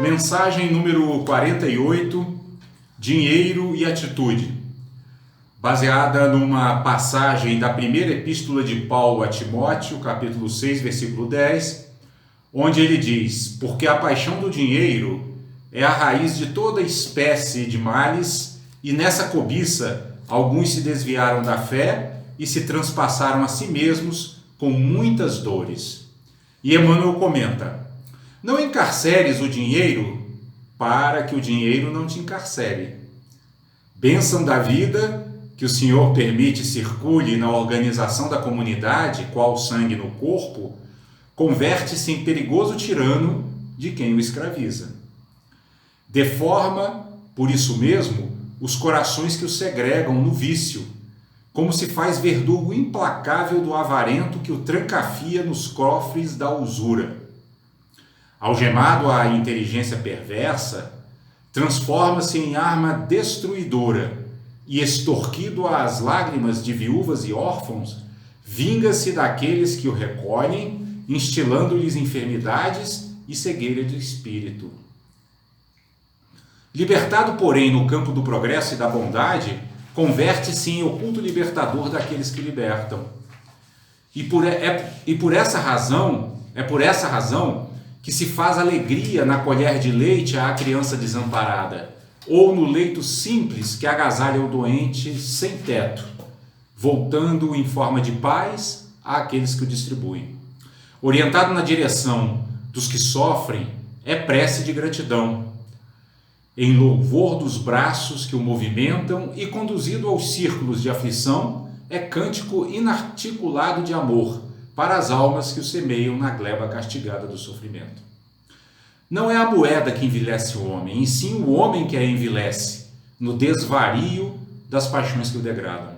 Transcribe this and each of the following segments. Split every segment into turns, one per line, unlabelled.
Mensagem número 48, Dinheiro e Atitude, baseada numa passagem da primeira epístola de Paulo a Timóteo, capítulo 6, versículo 10, onde ele diz: porque a paixão do dinheiro é a raiz de toda espécie de males, e nessa cobiça alguns se desviaram da fé e se transpassaram a si mesmos com muitas dores. E Emmanuel comenta: não encarceres o dinheiro para que o dinheiro não te encarcere. Bênção da vida que o Senhor permite circule na organização da comunidade, qual sangue no corpo, converte-se em perigoso tirano de quem o escraviza. Deforma, por isso mesmo, os corações que o segregam no vício, como se faz verdugo implacável do avarento que o trancafia nos cofres da usura. Algemado à inteligência perversa, transforma-se em arma destruidora e, extorquido às lágrimas de viúvas e órfãos, vinga-se daqueles que o recolhem, instilando-lhes enfermidades e cegueira de espírito. Libertado, porém, no campo do progresso e da bondade, converte-se em oculto libertador daqueles que libertam. E por essa razão que se faz alegria na colher de leite à criança desamparada, ou no leito simples que agasalha o doente sem teto, voltando em forma de paz àqueles que o distribuem. Orientado na direção dos que sofrem, é prece de gratidão, em louvor dos braços que o movimentam, e conduzido aos círculos de aflição, é cântico inarticulado de amor para as almas que o semeiam na gleba castigada do sofrimento. Não é a moeda que envilece o homem, e sim o homem que a envilece, no desvario das paixões que o degradam.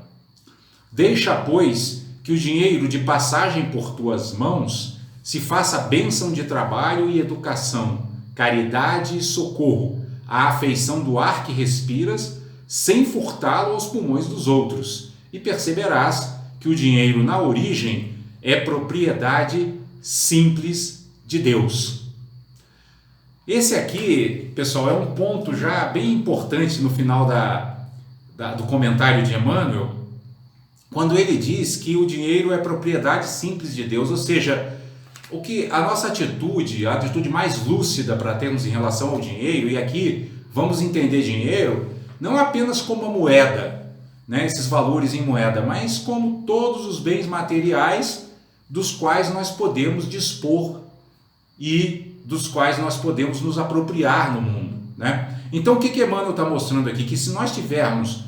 Deixa, pois, que o dinheiro de passagem por tuas mãos se faça bênção de trabalho e educação, caridade e socorro, à afeição do ar que respiras, sem furtá-lo aos pulmões dos outros, e perceberás que o dinheiro, na origem, é propriedade simples de Deus. Esse aqui, pessoal, é um ponto já bem importante no final do comentário de Emmanuel, quando ele diz que o dinheiro é propriedade simples de Deus, ou seja, o que a nossa atitude, a atitude mais lúcida para termos em relação ao dinheiro, e aqui vamos entender dinheiro não apenas como uma moeda, né, esses valores em moeda, mas como todos os bens materiais dos quais nós podemos dispor e dos quais nós podemos nos apropriar no mundo, né? Então, o que Emmanuel está mostrando aqui? Que se nós tivermos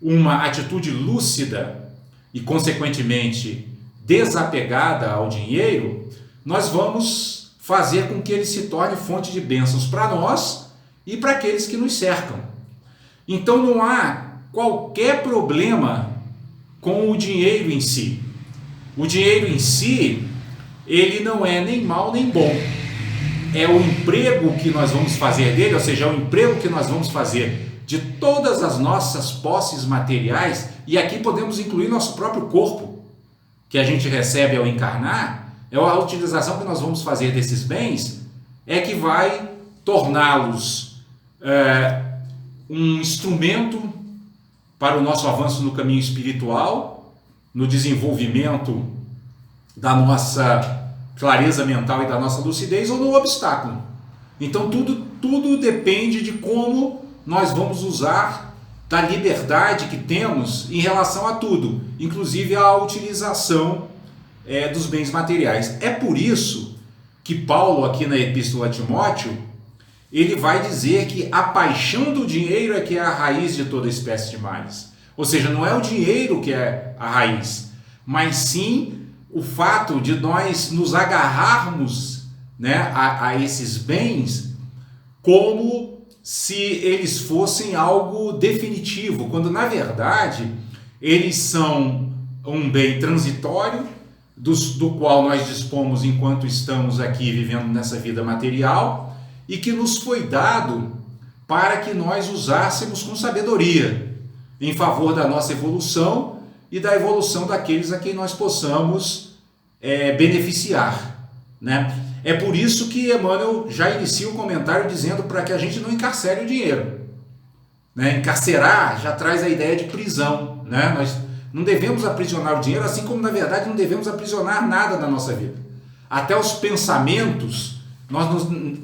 uma atitude lúcida e, consequentemente, desapegada ao dinheiro, nós vamos fazer com que ele se torne fonte de bênçãos para nós e para aqueles que nos cercam. Então, não há qualquer problema com o dinheiro em si. O dinheiro em si, ele não é nem mal nem bom. É o emprego que nós vamos fazer dele, ou seja, é o emprego que nós vamos fazer de todas as nossas posses materiais, e aqui podemos incluir nosso próprio corpo, que a gente recebe ao encarnar, é a utilização que nós vamos fazer desses bens, é que vai torná-los um instrumento para o nosso avanço no caminho espiritual, no desenvolvimento da nossa clareza mental e da nossa lucidez, ou no obstáculo. Então tudo depende de como nós vamos usar da liberdade que temos em relação a tudo, inclusive a utilização dos bens materiais. É por isso que Paulo, aqui na Epístola a Timóteo, ele vai dizer que a paixão do dinheiro é que é a raiz de toda espécie de males. Ou seja, não é o dinheiro que é a raiz, mas sim o fato de nós nos agarrarmos, né, a esses bens como se eles fossem algo definitivo, quando na verdade eles são um bem transitório, do qual nós dispomos enquanto estamos aqui vivendo nessa vida material, e que nos foi dado para que nós usássemos com sabedoria em favor da nossa evolução e da evolução daqueles a quem nós possamos beneficiar, né? É por isso que Emmanuel já inicia o comentário dizendo para que a gente não encarcere o dinheiro. Né? Encarcerar já traz a ideia de prisão. Né? Nós não devemos aprisionar o dinheiro, assim como na verdade não devemos aprisionar nada na nossa vida. Até os pensamentos,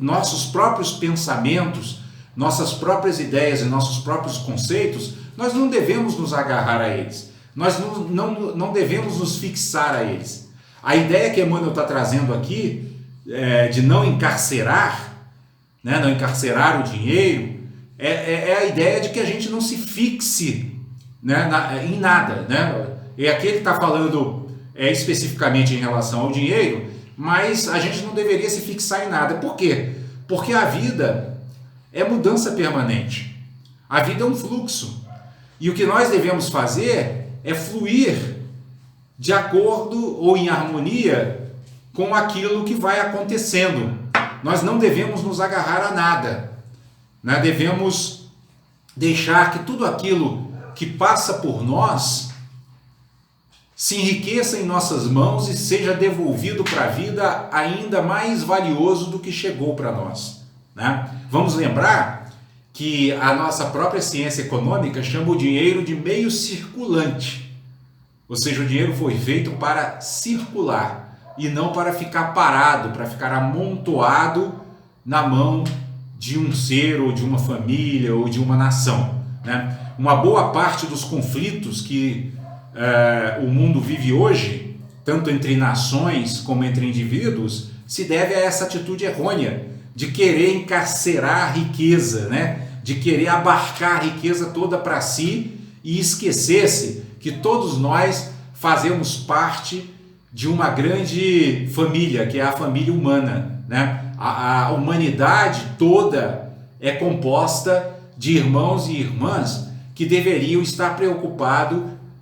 nossos próprios pensamentos, nossas próprias ideias e nossos próprios conceitos, nós não devemos nos agarrar a eles. Nós não devemos nos fixar a eles. A ideia que Emmanuel está trazendo aqui, de não encarcerar, né, não encarcerar o dinheiro, é a ideia de que a gente não se fixe, né, em nada. Né? E aqui ele está falando especificamente em relação ao dinheiro, mas a gente não deveria se fixar em nada. Por quê? Porque a vida é mudança permanente. A vida é um fluxo. E o que nós devemos fazer é fluir de acordo ou em harmonia com aquilo que vai acontecendo. Nós não devemos nos agarrar a nada. Né? Devemos deixar que tudo aquilo que passa por nós se enriqueça em nossas mãos e seja devolvido para a vida ainda mais valioso do que chegou para nós. Né? Vamos lembrar que a nossa própria ciência econômica chama o dinheiro de meio circulante. Ou seja, o dinheiro foi feito para circular e não para ficar parado, para ficar amontoado na mão de um ser ou de uma família ou de uma nação. Né? Uma boa parte dos conflitos que o mundo vive hoje, tanto entre nações como entre indivíduos, se deve a essa atitude errônea de querer encarcerar a riqueza, né? De querer abarcar a riqueza toda para si e esquecer-se que todos nós fazemos parte de uma grande família, que é a família humana. Né? A humanidade toda é composta de irmãos e irmãs que deveriam estar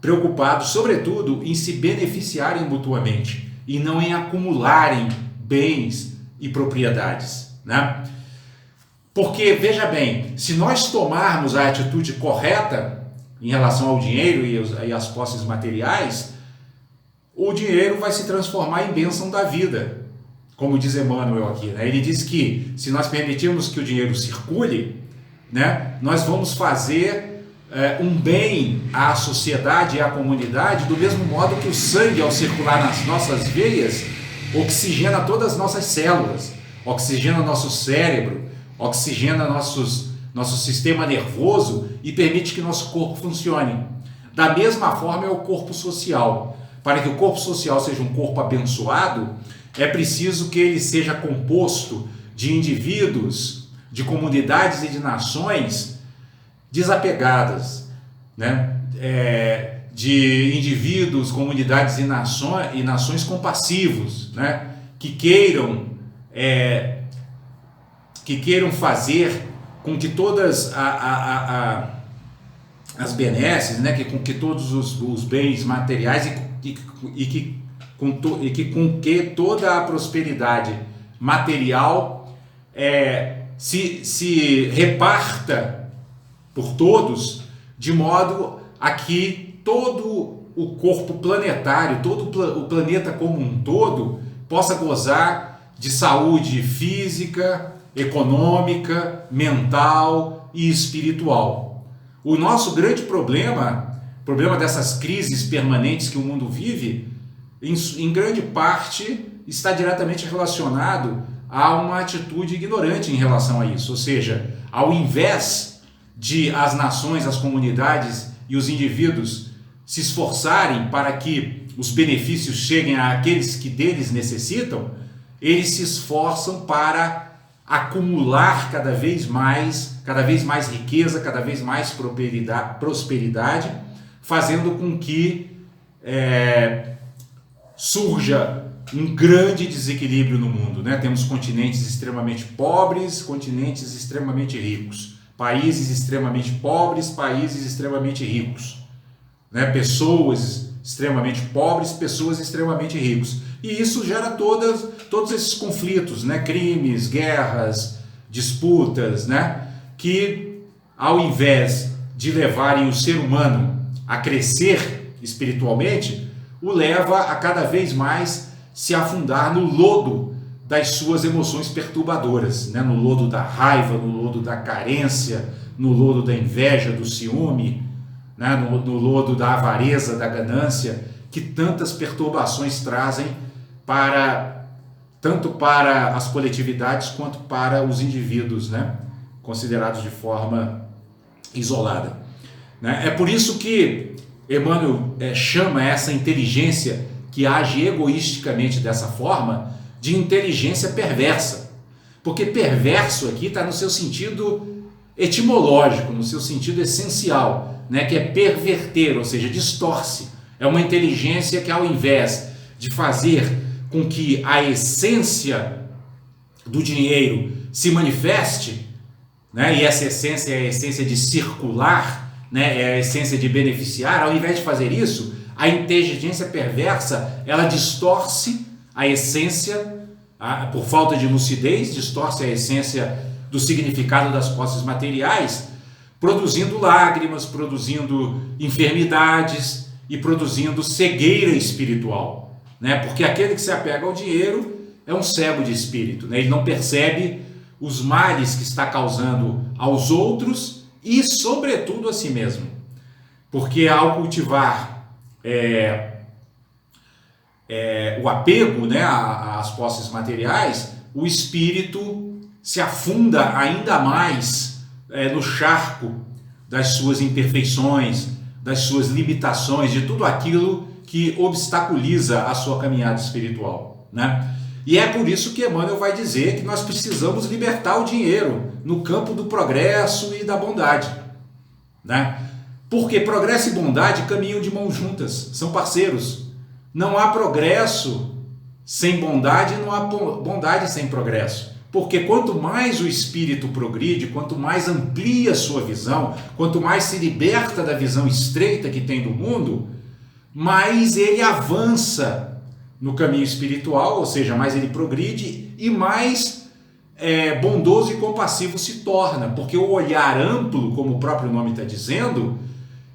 preocupados, sobretudo, em se beneficiarem mutuamente e não em acumularem bens e propriedades. Né? Porque, veja bem, se nós tomarmos a atitude correta em relação ao dinheiro e às posses materiais, o dinheiro vai se transformar em bênção da vida, como diz Emmanuel aqui. Né? Ele diz que se nós permitirmos que o dinheiro circule, né, nós vamos fazer um bem à sociedade e à comunidade, do mesmo modo que o sangue, ao circular nas nossas veias, oxigena todas as nossas células, oxigena nosso cérebro, oxigena nosso sistema nervoso e permite que nosso corpo funcione. Da mesma forma é o corpo social. Para que o corpo social seja um corpo abençoado, é preciso que ele seja composto de indivíduos, de comunidades e de nações desapegadas, né? De indivíduos, comunidades e nações compassivos, né? que queiram fazer com que todas as benesses, né? com que todos os bens materiais e com que toda a prosperidade material se reparta por todos, de modo a que todo o corpo planetário, todo o planeta como um todo, possa gozar de saúde física, econômica, mental e espiritual. O nosso grande problema dessas crises permanentes que o mundo vive, em grande parte, está diretamente relacionado a uma atitude ignorante em relação a isso. Ou seja, ao invés de as nações, as comunidades e os indivíduos se esforçarem para que os benefícios cheguem àqueles que deles necessitam, eles se esforçam para acumular cada vez mais riqueza, cada vez mais prosperidade, fazendo com que surja um grande desequilíbrio no mundo. Né? Temos continentes extremamente pobres, continentes extremamente ricos, países extremamente pobres, países extremamente ricos, né? Pessoas extremamente pobres, pessoas extremamente ricos. E isso gera todos esses conflitos, né? Crimes, guerras, disputas, né? Que ao invés de levarem o ser humano a crescer espiritualmente, o leva a cada vez mais se afundar no lodo das suas emoções perturbadoras, né? No lodo da raiva, no lodo da carência, no lodo da inveja, do ciúme, né? No lodo da avareza, da ganância, que tantas perturbações trazem tanto para as coletividades quanto para os indivíduos, né? Considerados de forma isolada, né? É por isso que Emmanuel chama essa inteligência que age egoisticamente dessa forma de inteligência perversa, porque perverso aqui está no seu sentido etimológico, no seu sentido essencial, né? Que é perverter, ou seja, distorce. É uma inteligência que, ao invés de fazer com que a essência do dinheiro se manifeste, né? E essa essência é a essência de circular, né? É a essência de beneficiar. Ao invés de fazer isso, a inteligência perversa, ela distorce a essência, por falta de lucidez, distorce a essência do significado das posses materiais, produzindo lágrimas, produzindo enfermidades e produzindo cegueira espiritual, né? Porque aquele que se apega ao dinheiro é um cego de espírito, né? Ele não percebe os males que está causando aos outros e, sobretudo, a si mesmo. Porque ao cultivar o apego, né, às posses materiais, o espírito se afunda ainda mais no charco das suas imperfeições, das suas limitações, de tudo aquilo que obstaculiza a sua caminhada espiritual, né? E é por isso que Emmanuel vai dizer que nós precisamos libertar o dinheiro no campo do progresso e da bondade, né? Porque progresso e bondade caminham de mãos juntas, são parceiros. Não há progresso sem bondade, não há bondade sem progresso. Porque quanto mais o espírito progride, quanto mais amplia a sua visão, quanto mais se liberta da visão estreita que tem do mundo, mais ele avança no caminho espiritual, ou seja, mais ele progride e mais bondoso e compassivo se torna, porque o olhar amplo, como o próprio nome está dizendo,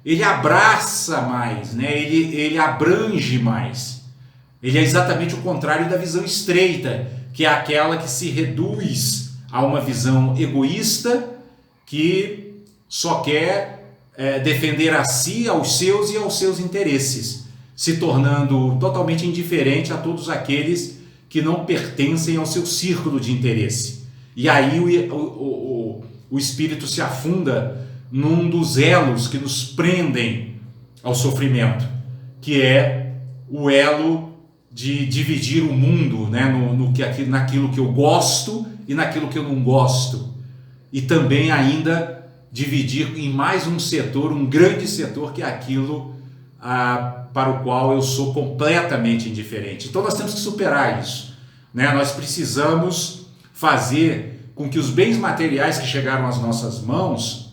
ele abraça mais, né? Ele abrange mais. Ele é exatamente o contrário da visão estreita, que é aquela que se reduz a uma visão egoísta, que só quer defender a si, aos seus e aos seus interesses, se tornando totalmente indiferente a todos aqueles que não pertencem ao seu círculo de interesse. E aí o espírito se afunda num dos elos que nos prendem ao sofrimento, que é o elo de dividir o mundo, né, naquilo que eu gosto e naquilo que eu não gosto, e também ainda dividir em mais um setor, um grande setor, que é aquilo para o qual eu sou completamente indiferente. Então nós temos que superar isso, né? Nós precisamos fazer com que os bens materiais que chegaram às nossas mãos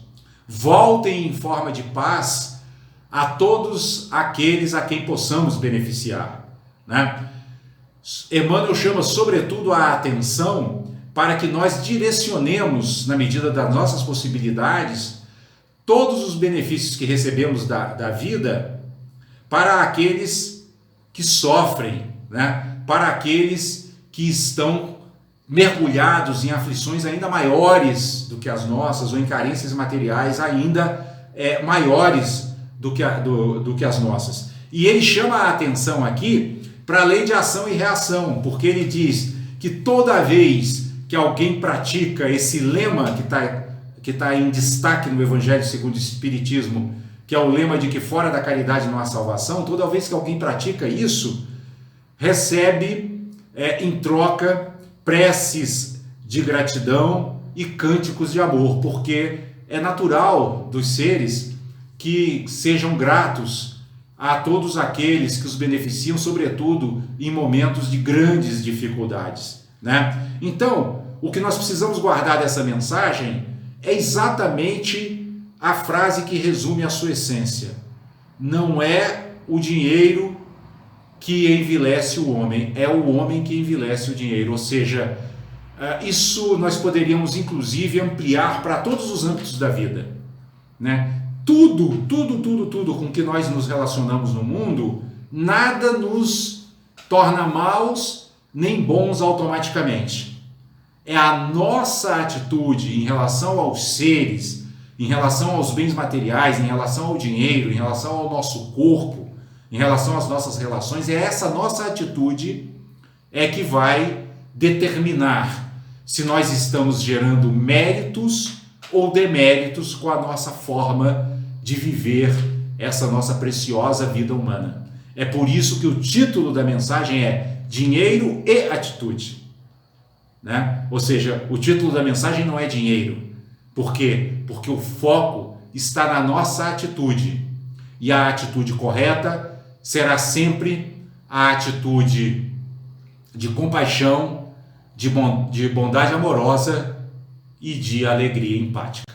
voltem em forma de paz a todos aqueles a quem possamos beneficiar, né? Emmanuel chama sobretudo a atenção para que nós direcionemos, na medida das nossas possibilidades, todos os benefícios que recebemos da vida para aqueles que sofrem, né? Para aqueles que estão mergulhados em aflições ainda maiores do que as nossas, ou em carências materiais ainda maiores do que as nossas. E ele chama a atenção aqui para a lei de ação e reação, porque ele diz que toda vez que alguém pratica esse lema que está em destaque no Evangelho segundo o Espiritismo, que é o lema de que fora da caridade não há salvação, toda vez que alguém pratica isso, recebe em troca preces de gratidão e cânticos de amor, porque é natural dos seres que sejam gratos a todos aqueles que os beneficiam, sobretudo em momentos de grandes dificuldades, né? Então, o que nós precisamos guardar dessa mensagem é exatamente a frase que resume a sua essência. Não é o dinheiro que envilece o homem, é o homem que envilece o dinheiro. Ou seja, isso nós poderíamos inclusive ampliar para todos os âmbitos da vida, né? Tudo com que nós nos relacionamos no mundo, nada nos torna maus, nem bons automaticamente. É a nossa atitude em relação aos seres, em relação aos bens materiais, em relação ao dinheiro, em relação ao nosso corpo, em relação às nossas relações, é essa nossa atitude que vai determinar se nós estamos gerando méritos ou deméritos com a nossa forma de viver essa nossa preciosa vida humana. É por isso que o título da mensagem é Dinheiro e Atitude, né? Ou seja, o título da mensagem não é dinheiro. Por quê? Porque o foco está na nossa atitude. E a atitude correta será sempre a atitude de compaixão, de bondade amorosa e de alegria empática.